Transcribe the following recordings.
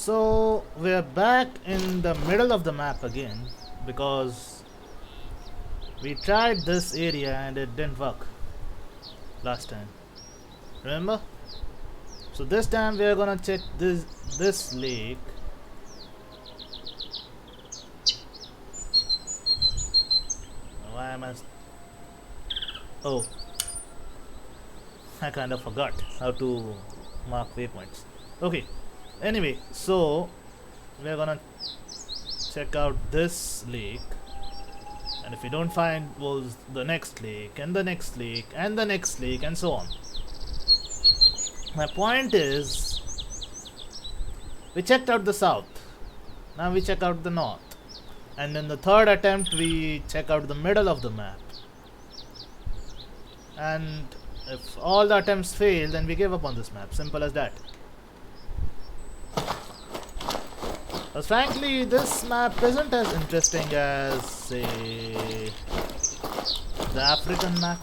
So we're back in the middle of the map again because we tried this area and it didn't work last time. Remember? So this time we are gonna check this lake. Why am I? Oh, I kind of forgot how to mark waypoints. Okay. Anyway, so we are gonna check out this lake, and if we don't find wolves, the next lake, and the next lake, and the next lake, and so on. My point is, we checked out the south. Now we check out the north, and in the third attempt we check out the middle of the map. And if all the attempts fail, then we give up on this map. Simple as that. But frankly, this map isn't as interesting as, say, the African map.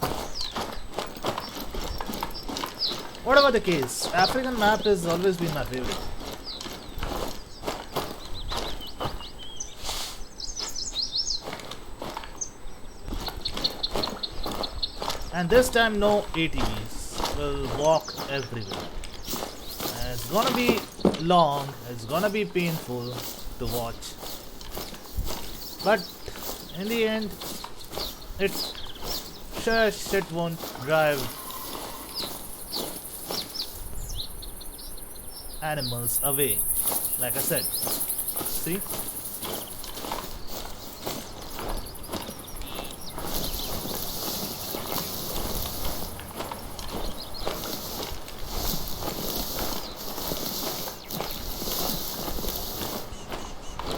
Whatever the case, African map has always been my favorite. And this time no ATVs will walk everywhere. And it's gonna be long, it's gonna be painful to watch. But in the end, it sure shit won't drive animals away, like I said. See?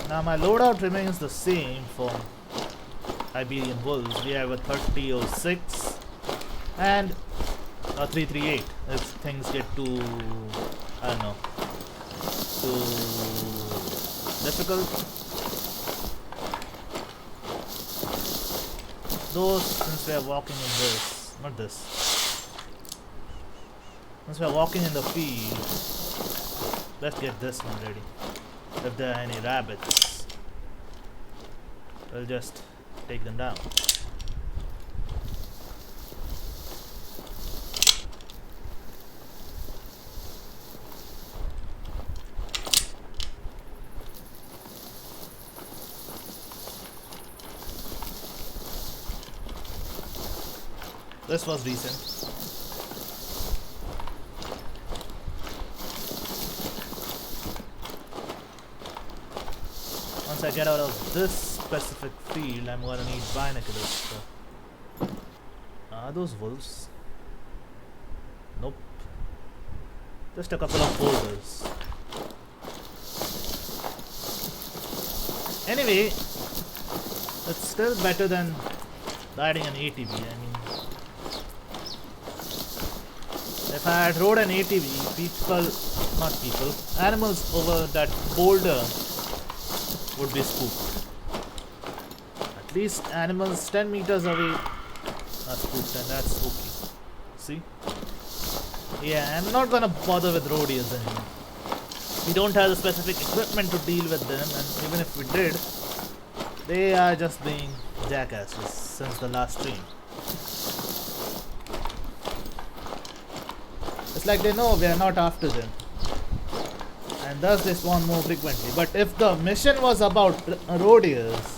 Now my loadout remains the same for Iberian Wolves. We have a 3006 and a 338 if things get too, I don't know, too difficult. Though since we are walking in this, not this, since we are walking in the field, let's get this one ready. If there are any rabbits, we'll just take them down. This was recent. Once I get out of this specific field, I'm gonna need binoculars. So. Are those wolves? Nope. Just a couple of boulders. Anyway, it's still better than riding an ATV. I mean, if I had rode an ATV, animals over that boulder would be spooked. At least animals 10 meters away are spooked, and that's spooky. See? Yeah, I'm not gonna bother with roadies anymore. We don't have the specific equipment to deal with them, and even if we did, they are just being jackasses since the last stream. It's like they know we are not after them, and thus they spawn more frequently. But if the mission was about roadiers,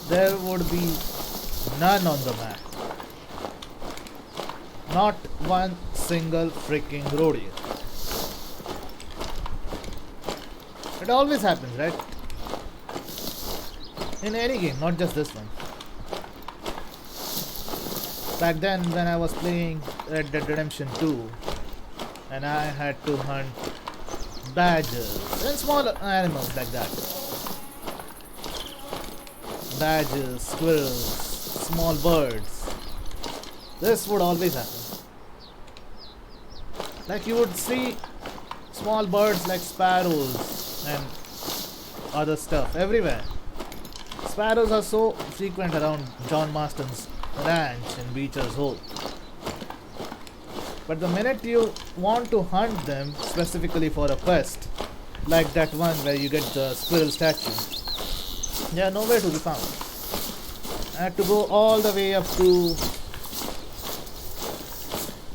there would be none on the map. Not one single freaking roadier. It always happens, right? In any game, not just this one. Back then when I was playing Red Dead Redemption 2, and I had to hunt badgers and small animals like that. Badgers, squirrels, small birds. This would always happen. Like you would see small birds like sparrows and other stuff everywhere. Sparrows are so frequent around John Marston's ranch in Beecher's Hole. But the minute you want to hunt them specifically for a quest, like that one where you get the squirrel statue, they are nowhere to be found. I had to go all the way up to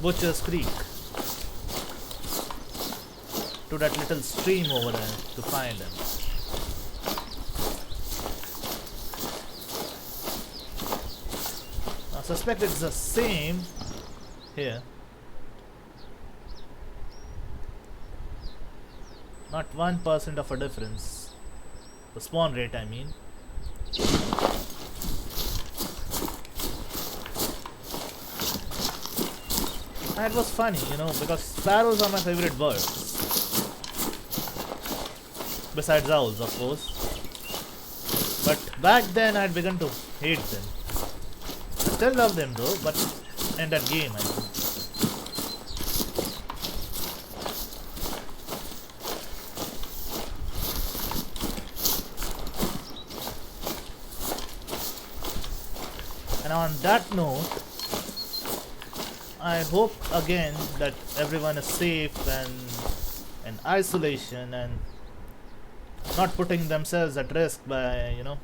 Butcher's Creek, to that little stream over there to find them. I suspect it's the same here. Not 1% of a difference. The spawn rate, I mean. And it was funny, you know, because sparrows are my favorite birds. Besides owls, of course. But back then I'd begun to hate them. I still love them though, but in that game, I mean. And on that note, I hope again that everyone is safe and in isolation and not putting themselves at risk by, you know,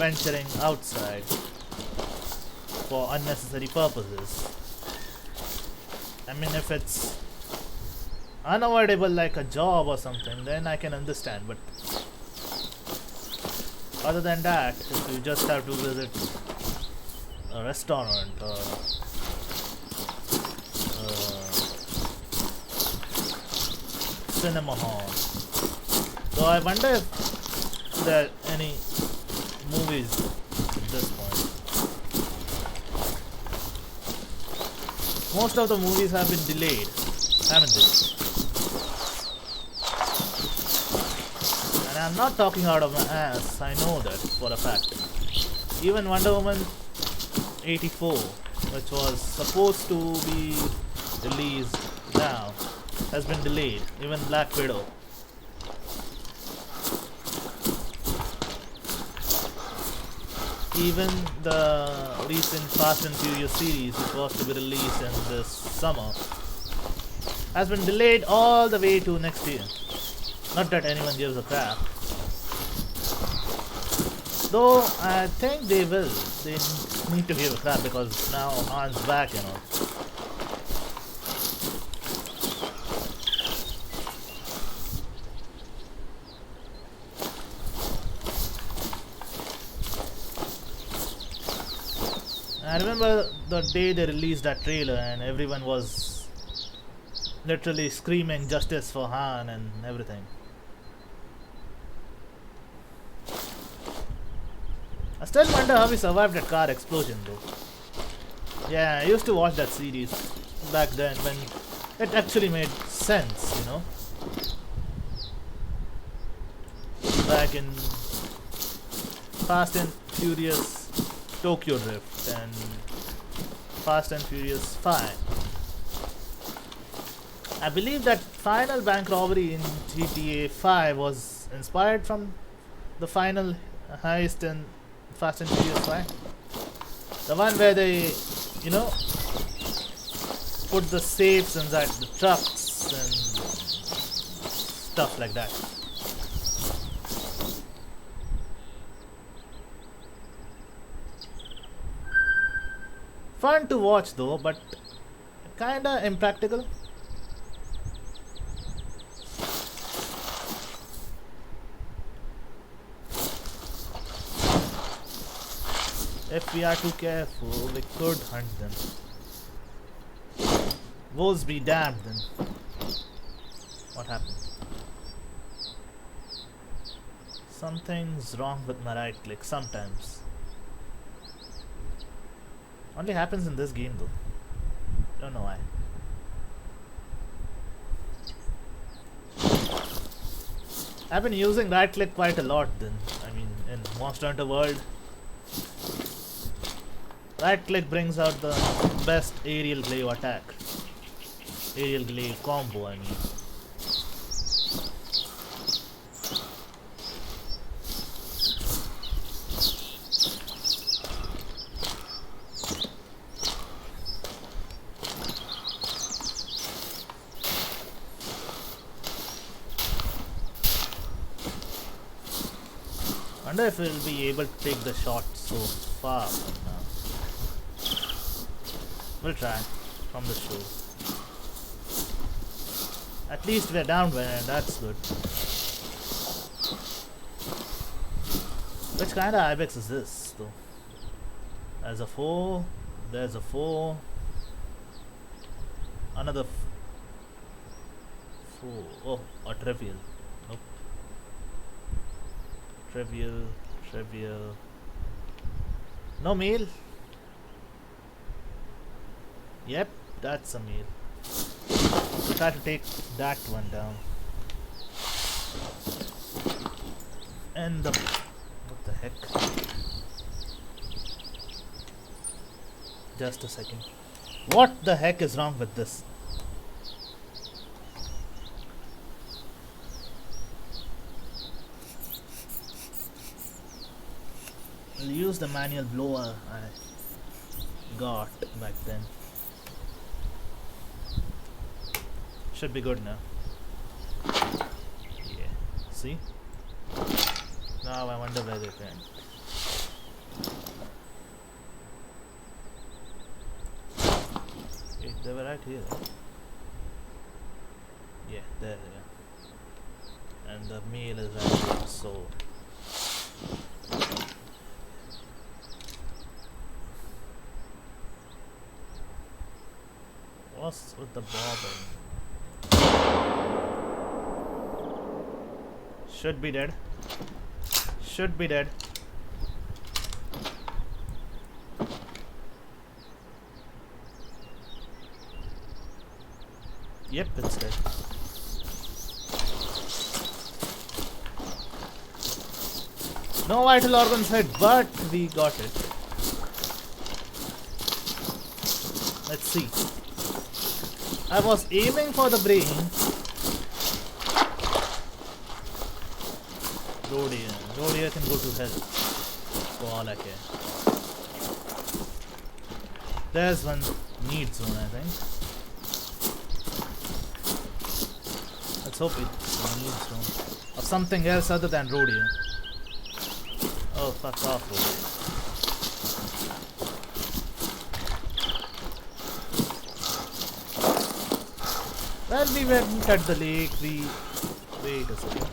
venturing outside for unnecessary purposes. I mean, if it's unavoidable like a job or something, then I can understand, but other than that, if you just have to visit a restaurant or cinema hall. So I wonder if there are any movies at this point. Most of the movies have been delayed, haven't they? And I'm not talking out of my ass, I know that for a fact. Even Wonder Woman 84, which was supposed to be released now, has been delayed. Even Black Widow. Even the recent Fast and Furious series, which was to be released in this summer, has been delayed all the way to next year. Not that anyone gives a crap. Though I think they will. They need to give a crap because now Han's back, you know. I remember the day they released that trailer and everyone was literally screaming justice for Han and everything. I still wonder how he survived that car explosion though. Yeah, I used to watch that series back then when it actually made sense, you know. Back in Fast and Furious Tokyo Drift and Fast and Furious 5. I believe that final bank robbery in GTA 5 was inspired from the final heist in Fast and Furious 5. The one where they, you know, put the safes inside the trucks and stuff like that. Fun to watch though, but kinda impractical. If we are too careful, we could hunt them. Wolves be damned then. What happened? Something's wrong with my right click sometimes. Only happens in this game though. Don't know why. I've been using right click quite a lot then. I mean, in Monster Hunter World, right click brings out the best aerial glaive attack. Aerial glaive combo, I mean. Wonder if we'll be able to take the shot so far from now. We'll try from the shore. At least we're downwind, that's good. Which kind of ibex is this though? There's a 4, there's a 4, another 4. Oh, a trivial. Nope. Trivial. No male. Yep, that's a male. So try to take that one down. And the... what the heck? Just a second. What the heck is wrong with this? I'll use the manual blower I got back then. Should be good now. Yeah. See? Now I wonder where they went. Wait, they were right here. Yeah, there they are. And the male is right here, so... what's with the bobbin? Should be dead. Should be dead. Yep, it's dead. No vital organs hit, but we got it. Let's see. I was aiming for the brain. Rodia can go to hell for all I care. There's one need zone, I think. Let's hope it's a need zone of something else other than Rodia. Oh, fuck off, Rodia. When we went at the lake, we... wait a second.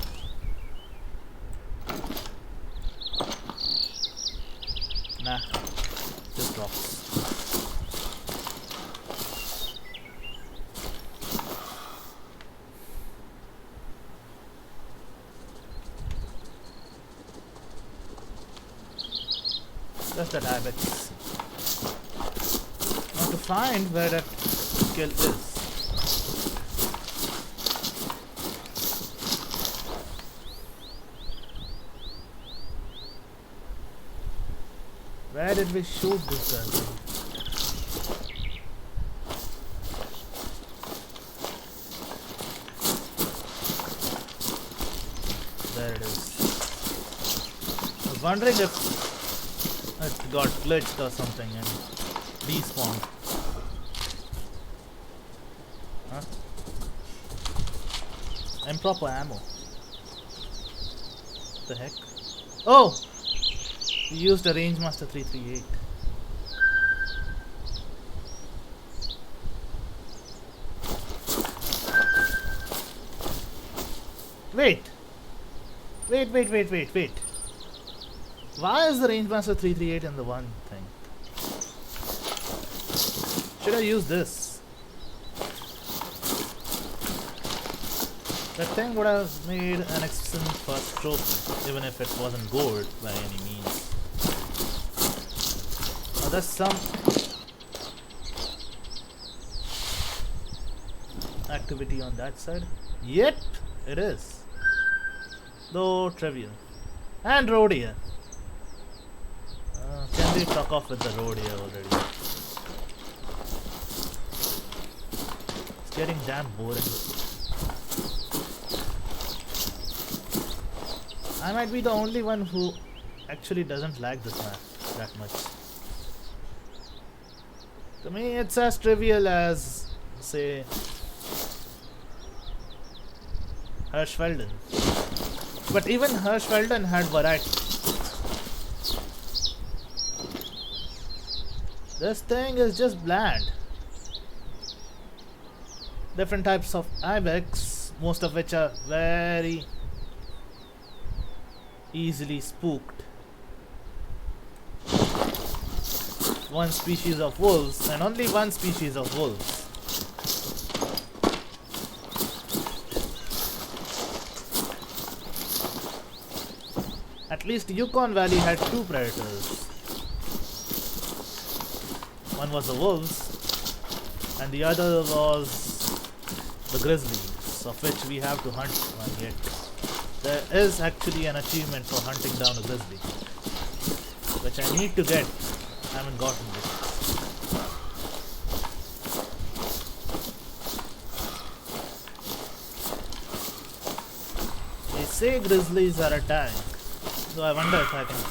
Nah, just drops. Just that ibex. Now to find where that skill is. Where did we shoot this guy? There it is. I was wondering if it got glitched or something and despawned. Huh? Improper ammo. The heck? Oh! We used a Rangemaster 338. Wait! Why is the Rangemaster 338 in the one thing? Should I use this? That thing would have made an excellent first stroke, even if it wasn't gold by any means. Now there's some activity on that side. Yep, it is. Though trivial. And Rhodia. Can we talk off with the Rhodia already? It's getting damn boring. I might be the only one who actually doesn't like this map that much. To me, it's as trivial as, say, Hirschfelden. But even Hirschfelden had variety. This thing is just bland. Different types of ibex, most of which are very easily spooked. One species of wolves, and only one species of wolves. At least Yukon Valley had two predators. One was the wolves, and the other was the grizzlies, of which we have to hunt one yet. There is actually an achievement for hunting down a grizzly, which I need to get. I haven't gotten it. They say grizzlies are a tank, so I wonder if I can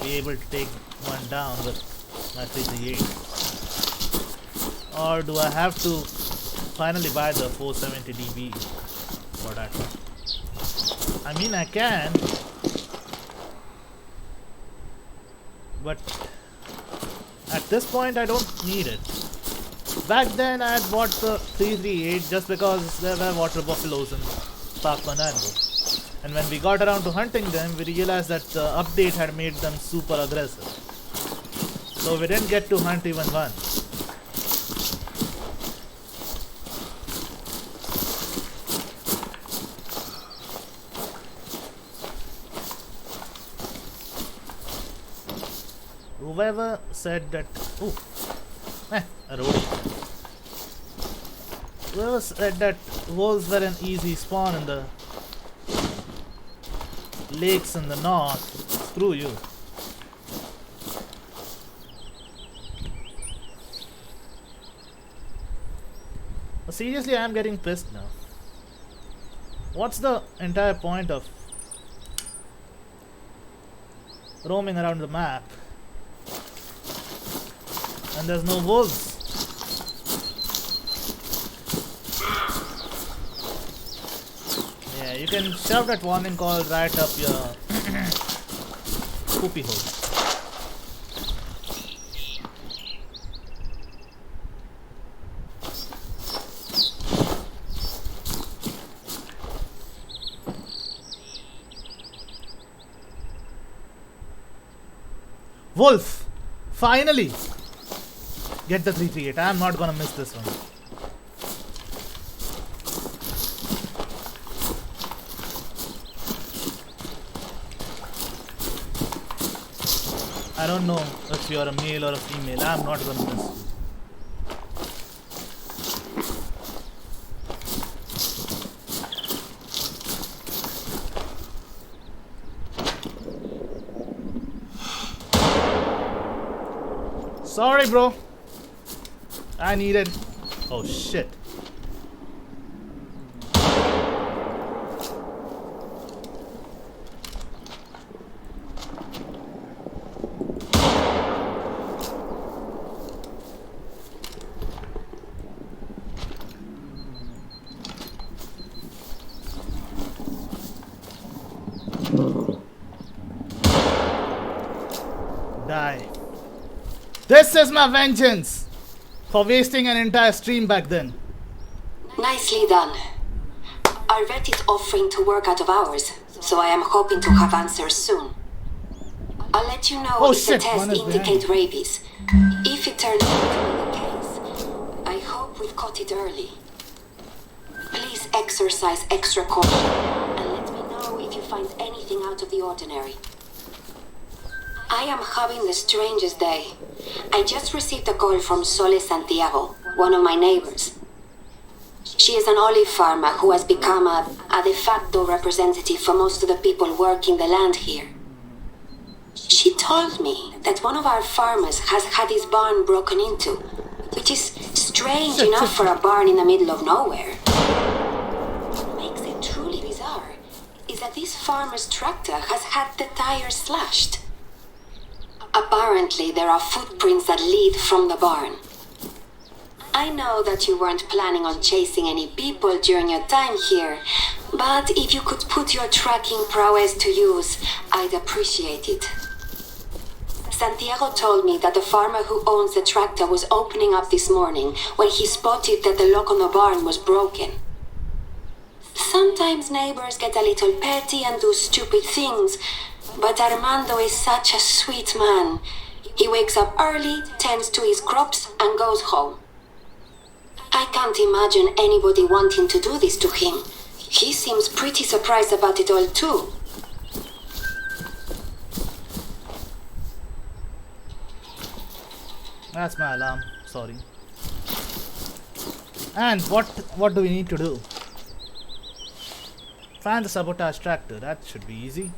be able to take one down with my 338. Or do I have to finally buy the 470 dB for that? I mean, I can, but at this point I don't need it. Back then I had bought the 338 just because there were water buffaloes in Park Fernando. And when we got around to hunting them, we realized that the update had made them super aggressive. So we didn't get to hunt even one. Whoever said that... Ooh. A roadie. Whoever said that wolves were an easy spawn in the lakes in the north, screw you. But seriously, I am getting pissed now. What's the entire point of roaming around the map and there's no wolves? Yeah, you can shove that warning call right up your poopy hole. Wolf! Finally! Get the 338. I am not gonna miss this one. I don't know if you are a male or a female. I am not gonna miss you. Sorry, bro. I needed. Oh shit. Die. This is my vengeance for wasting an entire stream back then. Nicely done. Our vet is offering to work out of hours, so I am hoping to have answers soon. I'll let you know if the tests indicate rabies. If it turns out to be the case, I hope we've caught it early. Please exercise extra caution and let me know if you find anything out of the ordinary. I am having the strangest day. I just received a call from Sole Santiago, one of my neighbors. She is an olive farmer who has become a de facto representative for most of the people working the land here. She told me that one of our farmers has had his barn broken into, which is strange enough for a barn in the middle of nowhere. What makes it truly bizarre is that this farmer's tractor has had the tires slashed. Apparently, there are footprints that lead from the barn. I know that you weren't planning on chasing any people during your time here, but if you could put your tracking prowess to use, I'd appreciate it. Santiago told me that the farmer who owns the tractor was opening up this morning when he spotted that the lock on the barn was broken. Sometimes neighbors get a little petty and do stupid things, but Armando is such a sweet man. He wakes up early, tends to his crops, and goes home. I can't imagine anybody wanting to do this to him. He seems pretty surprised about it all too. That's my alarm. Sorry. And what do we need to do? Find the sabotage tractor. That should be easy.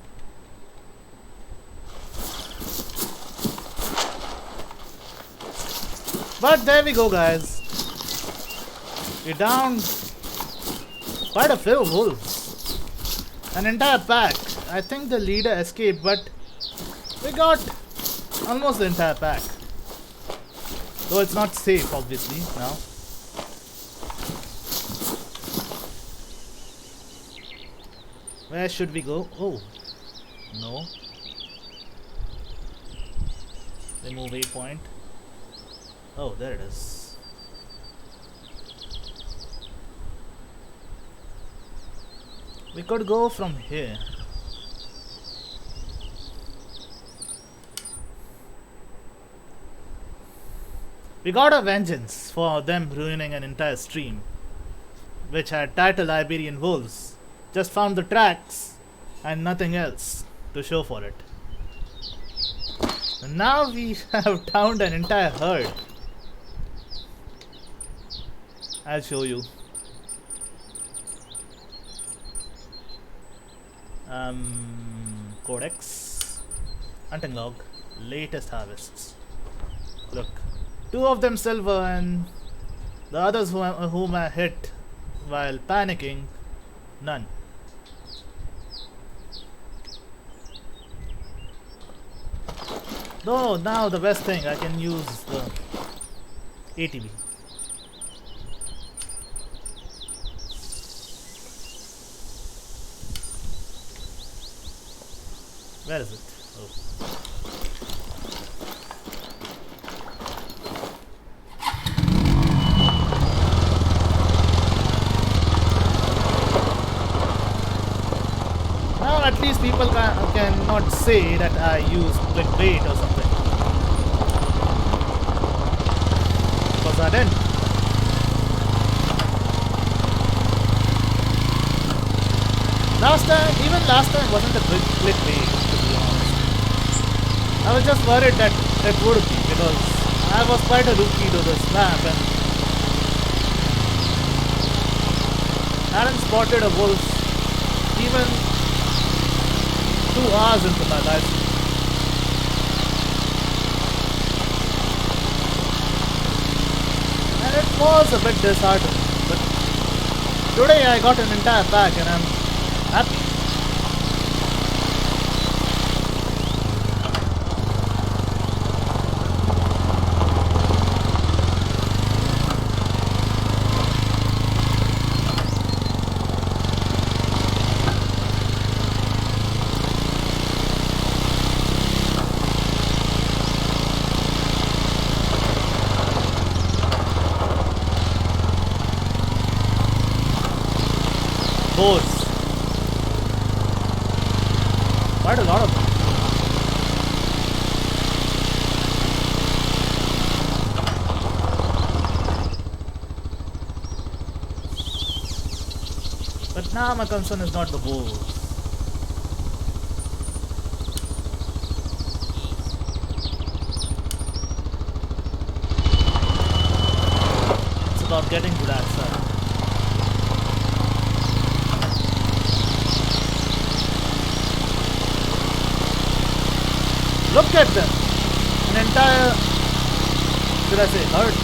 But there we go, guys. We're down quite a few wolves. An entire pack. I think the leader escaped, but we got almost the entire pack. Though it's not safe, obviously, now. Where should we go? Oh, no. Remove waypoint. Oh, there it is. We could go from here. We got a vengeance for them ruining an entire stream, which had title Iberian Wolves. Just found the tracks and nothing else to show for it. And now we have downed an entire herd. I'll show you. Codex, hunting log, latest harvests. Look, 2 of them silver and the others whom I hit while panicking, none. No, now the best thing, I can use the ATV. Where is it? Oh. Now at least people cannot say that I use clickbait or something. Because I didn't. Last time wasn't a clickbait, to be honest. I was just worried that it would be, because I was quite a rookie to this map and hadn't spotted a wolf even 2 hours into my life. And it was a bit disheartening, but today I got an entire pack and I'm happy. Boars. Quite a lot of them. But now my concern is not the wolves. It's about getting to that side. Look at them. An entire, should I say herd?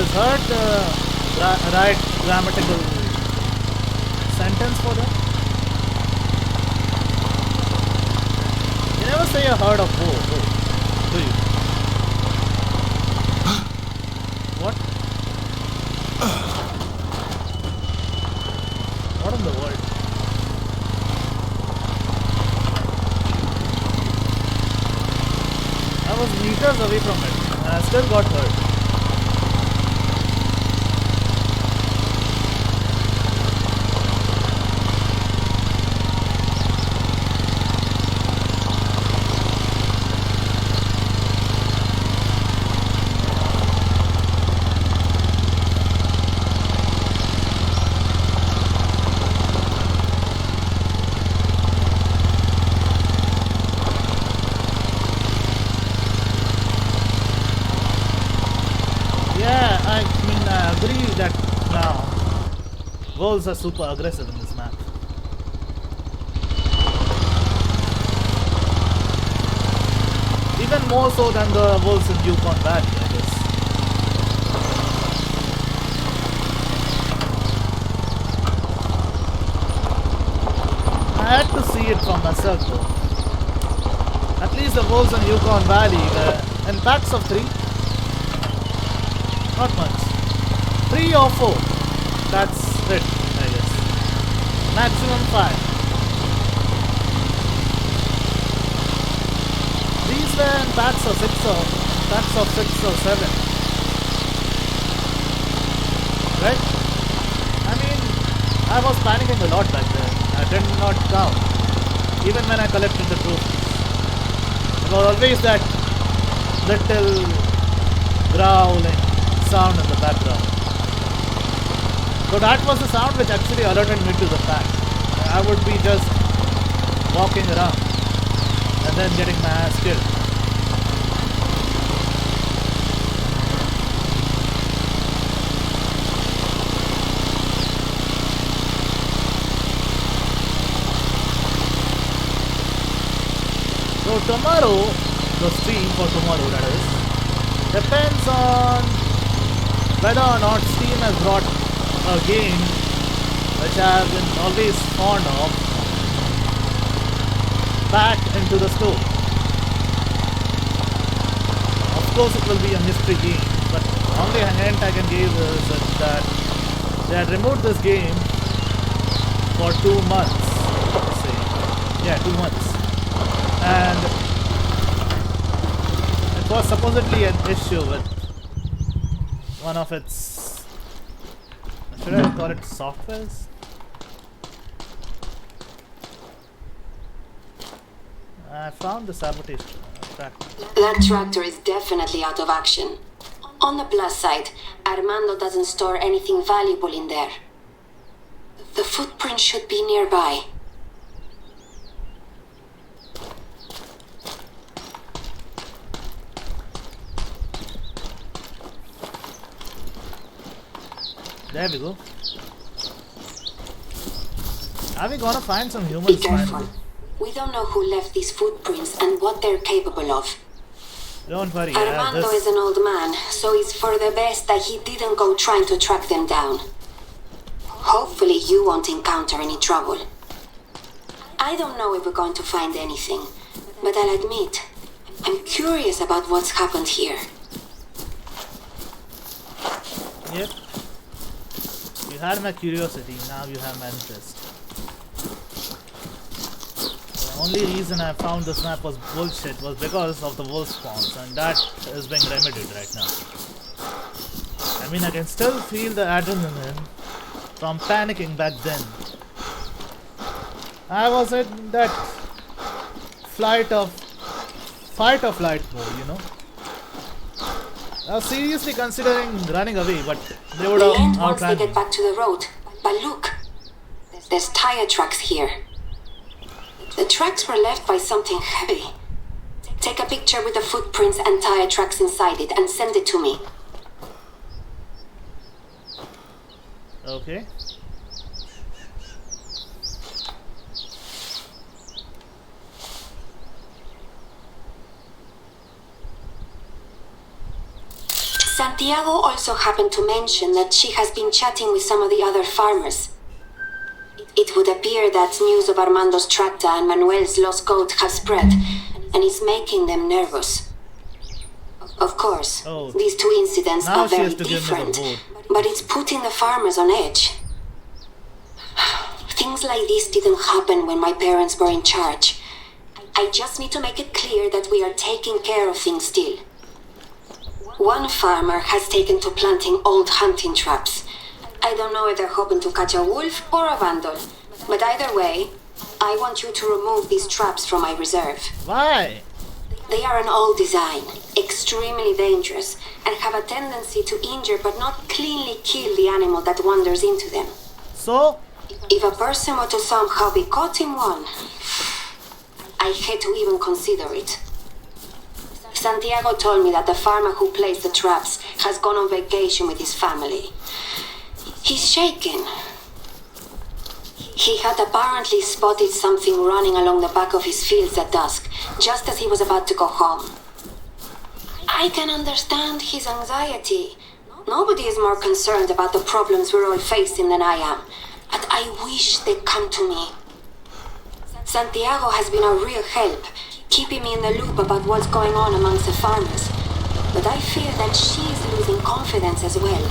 Is herd the right grammatical sentence for that? You never say a herd of wolves, do you? What? What in the world? meters away from it, and I still got hurt. Wolves are super aggressive in this map. Even more so than the wolves in Yukon Valley, I guess. I had to see it from myself though. At least the wolves in Yukon Valley were in packs of 3. Not much. 3 or 4. That's it, I guess. Maximum 5. These were in packs of 6 or 7. Right? I mean, I was panicking a lot back then. I did not count. Even when I collected the trophies. There was always that little growling sound in the background. So that was the sound which actually alerted me to the fact. I would be just walking around and then getting my ass killed. So tomorrow, the stream for tomorrow that is, depends on whether or not Steam has brought a game which I have been always fond of back into the store. Of course it will be a mystery game, but the only hint I can give is that they had removed this game for 2 months. Let's say. Yeah, 2 months. And it was supposedly an issue with one of its, should I call it softwares? I found the sabotage tractor. That tractor is definitely out of action. On the plus side, Armando doesn't store anything valuable in there. The footprint should be nearby. There we go. Are we gonna find some humans? Be careful. We don't know who left these footprints and what they're capable of. Don't worry. Armando is an old man, so it's for the best that he didn't go trying to track them down. Hopefully you won't encounter any trouble. I don't know if we're going to find anything, but I'll admit, I'm curious about what's happened here. Yep. You had my curiosity, now you have my interest. The only reason I found this map was bullshit was because of the wolf spawns, and that is being remedied right now. I mean, I can still feel the adrenaline from panicking back then. I was in that fight or flight mode, you know. I was seriously considering running away, but they would have outran once they me. get back to the road. But look, there's tire tracks here. The tracks were left by something heavy. Take a picture with the footprints and tire tracks inside it and send it to me. Okay. Santiago also happened to mention that she has been chatting with some of the other farmers. It would appear that news of Armando's tractor and Manuel's lost goat has spread, and is making them nervous. Of course, these two incidents now are she very has to give me the different, board. but it's putting the farmers on edge. Things like this didn't happen when my parents were in charge. I just need to make it clear that we are taking care of things still. One farmer has taken to planting old hunting traps. I don't know if they're hoping to catch a wolf or a vandal, but either way, I want you to remove these traps from my reserve. Why? They are an old design, extremely dangerous, and have a tendency to injure but not cleanly kill the animal that wanders into them. So? If a person were to somehow be caught in one, I hate to even consider it. Santiago told me that the farmer who placed the traps has gone on vacation with his family. He's shaken. He had apparently spotted something running along the back of his fields at dusk, just as he was about to go home. I can understand his anxiety. Nobody is more concerned about the problems we're all facing than I am, but I wish they'd come to me. Santiago has been a real help, keeping me in the loop about what's going on amongst the farmers, but I fear that she's losing confidence as well.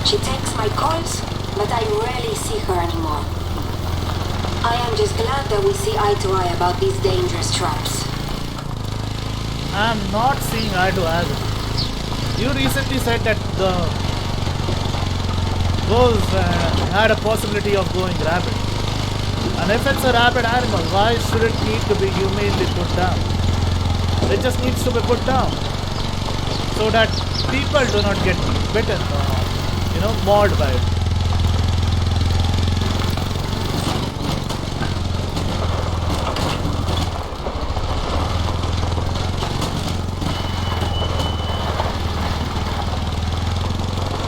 She takes my calls, but I rarely see her anymore. I am just glad that we see eye to eye about these dangerous traps. I'm not seeing eye to eye. You recently said that the wolves had a possibility of going rabid. And if it's a rabid animal, why should it need to be humanely put down? It just needs to be put down so that people do not get bitten or, mauled by it.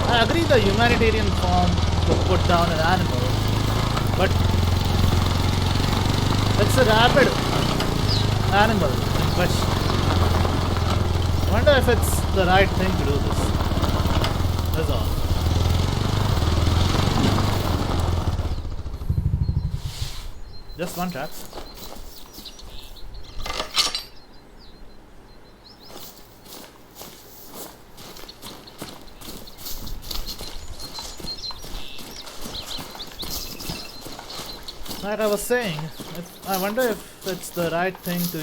I agree the humanitarian form to put down an animal, but it's a rabid animal in question. I wonder if it's the right thing to do this. That's all. Just one trap. Like I was saying, I wonder if it's the right thing to,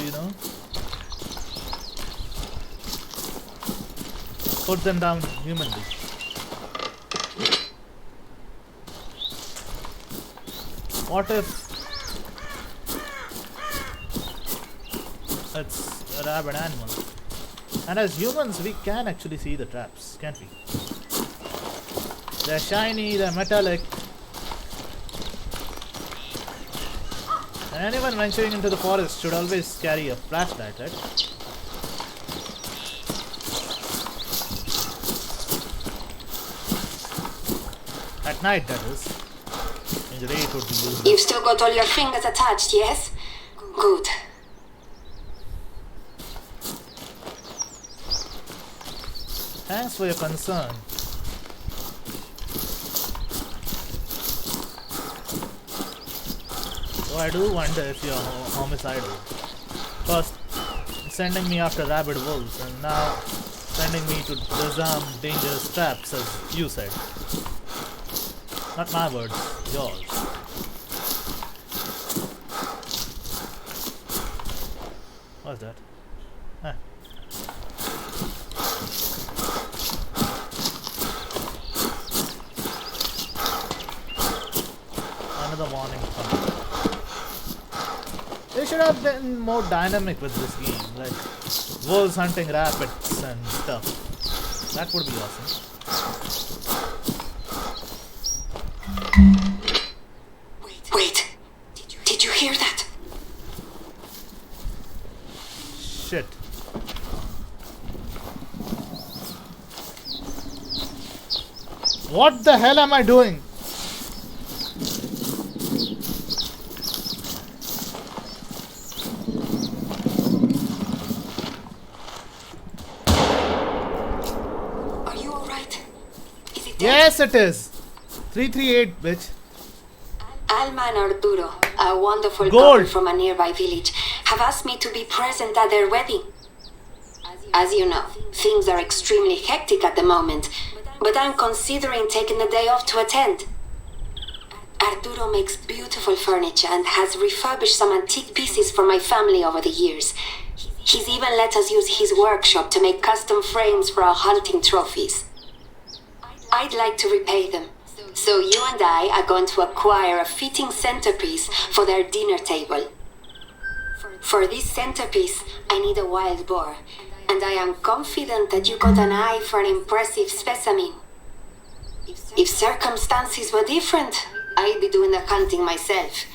put them down humanly. What if it's a rabid animal? And as humans, we can actually see the traps, can't we? They're shiny, they're metallic. And anyone venturing into the forest should always carry a flashlight, right? At night, that is. In the day, it would be useless. You've still got all your fingers attached, yes? Good. Thanks for your concern. So I do wonder if you're homicidal. First, sending me after rabid wolves, and now sending me to disarm dangerous traps, as you said. Not my words, yours. What's that? Huh. Another warning from. They should have been more dynamic with this game, like wolves hunting rabbits and stuff. That would be awesome. Wait. Did you hear that? Shit. What the hell am I doing? Yes, it is. 338, bitch. Alma and Arturo, a wonderful Gold. couple from a nearby village, have asked me to be present at their wedding. As you know, things are extremely hectic at the moment, but I'm considering taking the day off to attend. Arturo makes beautiful furniture and has refurbished some antique pieces for my family over the years. He's even let us use his workshop to make custom frames for our hunting trophies. I'd like to repay them. So you and I are going to acquire a fitting centerpiece for their dinner table. For this centerpiece, I need a wild boar, and I am confident that you got an eye for an impressive specimen. If circumstances were different, I'd be doing the hunting myself.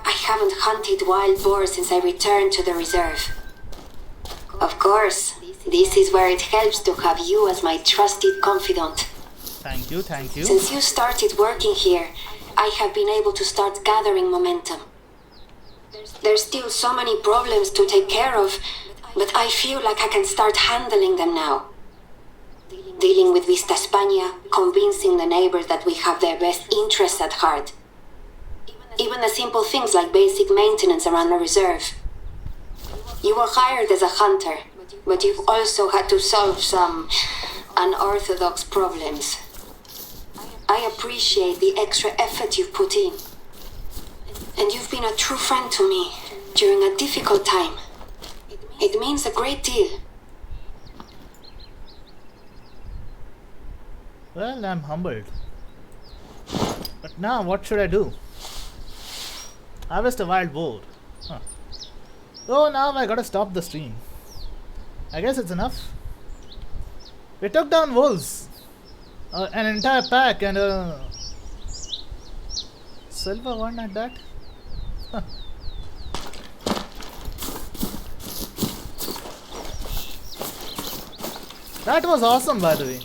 I haven't hunted wild boars since I returned to the reserve. Of course, this is where it helps to have you as my trusted confidant. Thank you, thank you. Since you started working here, I have been able to start gathering momentum. There's still so many problems to take care of, but I feel like I can start handling them now. Dealing with Vista España, convincing the neighbors that we have their best interests at heart. Even the simple things like basic maintenance around the reserve. You were hired as a hunter, but you've also had to solve some unorthodox problems. I appreciate the extra effort you've put in. And you've been a true friend to me during a difficult time. It means a great deal. Well, I'm humbled. But now, what should I do? Harvest a wild boar. Huh. Oh, now I gotta stop the stream. I guess it's enough. We took down wolves. An entire pack and a silver one at that. Huh. That was awesome, by the way.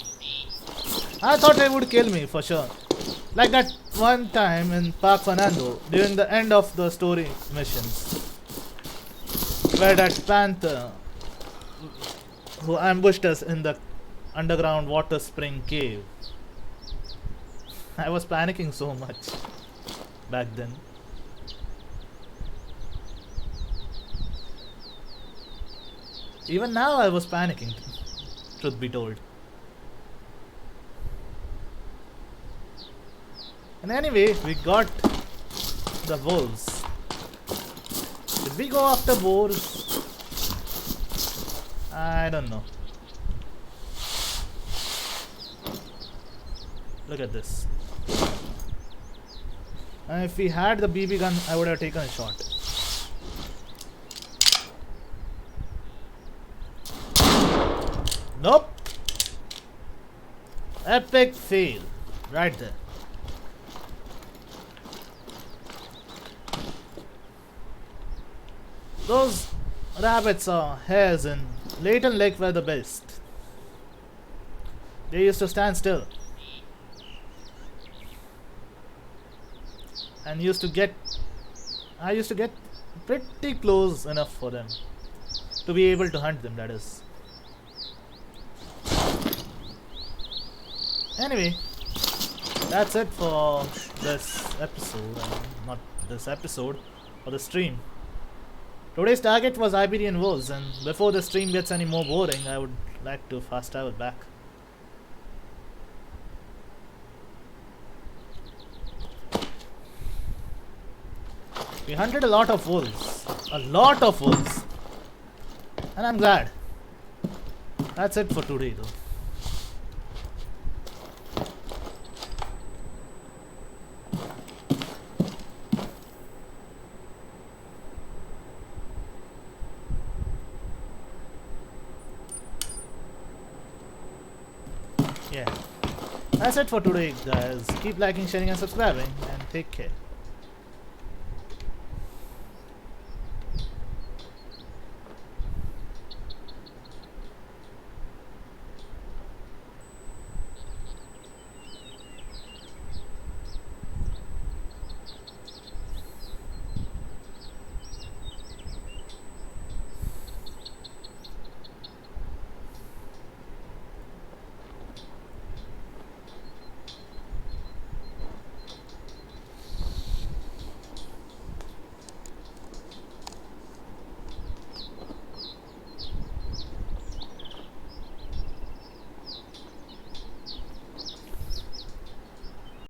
I thought they would kill me for sure. Like that one time in Park Fernando during the end of the story missions, where that panther who ambushed us in the underground water spring cave. I was panicking so much back then. Even now I was panicking, truth be told. And anyway, we got the wolves. Did we go after boars? I don't know. Look at this. If we had the BB gun, I would have taken a shot. Nope. Epic fail. Right there. Those rabbits or hares in Leighton Lake were the best. They used to stand still and I used to get pretty close enough for them to be able to hunt them, that is. Anyway, that's it for this episode, not this episode, or the stream. Today's target was Iberian Wolves, and before the stream gets any more boring, I would like to fast travel back. We hunted a lot of wolves. And I'm glad. That's it for today though. Yeah. That's it for today, guys. Keep liking, sharing and subscribing, and take care.